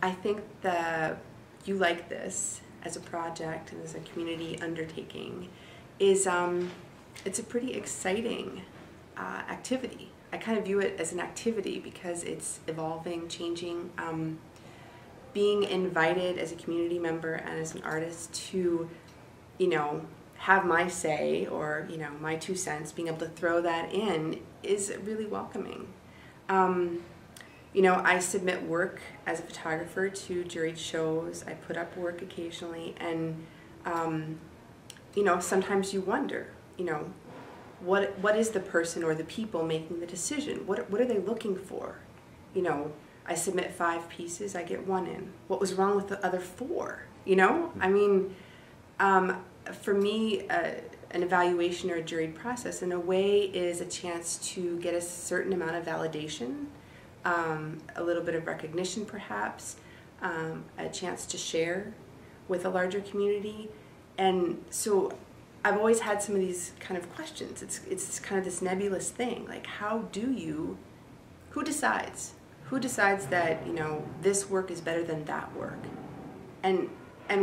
I think that You Like This as a project and as a community undertaking is it's a pretty exciting activity. I kind of view it as an activity because it's evolving, changing, being invited as a community member and as an artist to, have my say or, my 2 cents, being able to throw that in is really welcoming. I submit work as a photographer to juried shows. I put up work occasionally, and sometimes you wonder, what is the person or the people making the decision? What are they looking for? I submit 5 pieces, I get 1 in. What was wrong with the other 4? For me, an evaluation or a juried process in a way is a chance to get a certain amount of validation, a little bit of recognition perhaps, a chance to share with a larger community. And so I've always had some of these kind of questions. It's kind of this nebulous thing, like who decides? Who decides that, this work is better than that work? And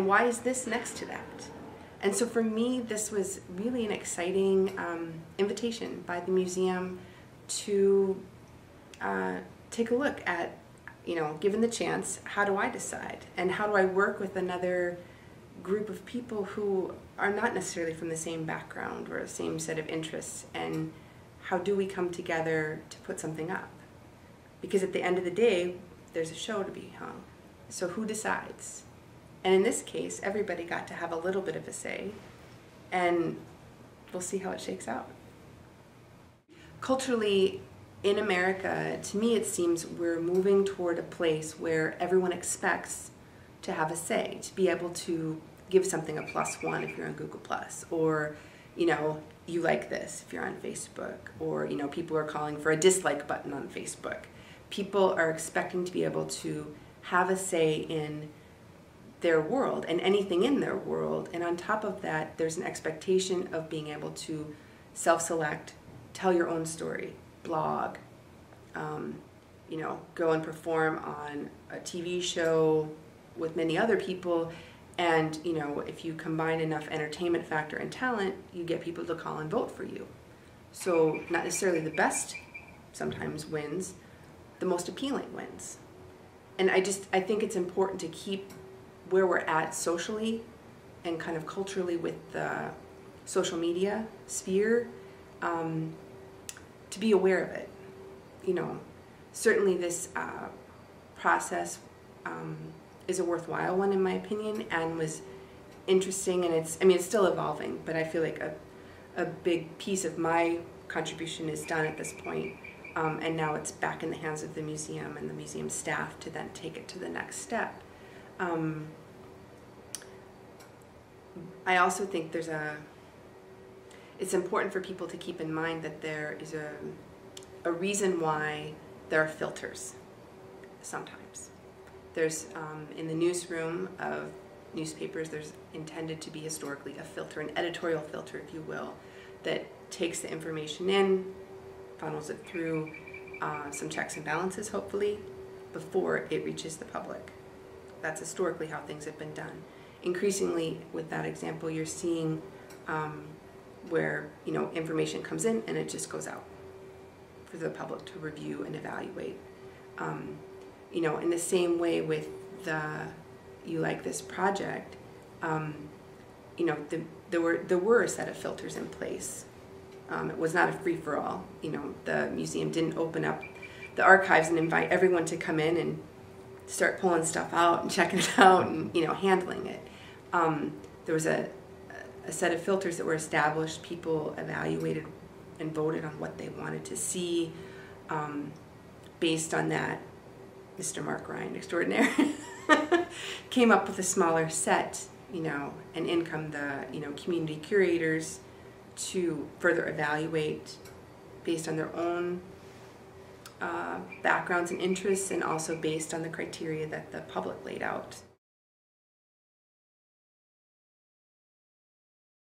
why is this next to that? And so for me, this was really an exciting invitation by the museum to take a look at, given the chance, how do I decide? And how do I work with another group of people who are not necessarily from the same background or the same set of interests? And how do we come together to put something up? Because at the end of the day, there's a show to be hung. So who decides? And in this case, everybody got to have a little bit of a say, and we'll see how it shakes out. Culturally, in America, to me it seems we're moving toward a place where everyone expects to have a say, to be able to give something a +1 if you're on Google+, or, you like this if you're on Facebook, or, people are calling for a dislike button on Facebook. People are expecting to be able to have a say in their world and anything in their world, and on top of that there's an expectation of being able to self-select, tell your own story, blog, go and perform on a TV show with many other people, and if you combine enough entertainment factor and talent, you get people to call and vote for you. So not necessarily the best sometimes wins, the most appealing wins. And I think it's important to keep where we're at socially and kind of culturally with the social media sphere, to be aware of it. Certainly this process is a worthwhile one in my opinion, and was interesting, and it's still evolving, but I feel like a big piece of my contribution is done at this point, and now it's back in the hands of the museum and the museum staff to then take it to the next step. I also think it's important for people to keep in mind that there is a reason why there are filters sometimes. There's, in the newsroom of newspapers, there's intended to be historically a filter, an editorial filter, if you will, that takes the information in, funnels it through some checks and balances, hopefully, before it reaches the public. That's historically how things have been done. Increasingly, with that example, you're seeing where information comes in and it just goes out for the public to review and evaluate. In the same way with the You Like This project, there were a set of filters in place. It was not a free-for-all. The museum didn't open up the archives and invite everyone to come in and start pulling stuff out and checking it out and handling it. There was a set of filters that were established. People evaluated and voted on what they wanted to see. Based on that, Mr. Mark Ryan extraordinaire came up with a smaller set, and in come the community curators to further evaluate based on their own backgrounds and interests, and also based on the criteria that the public laid out.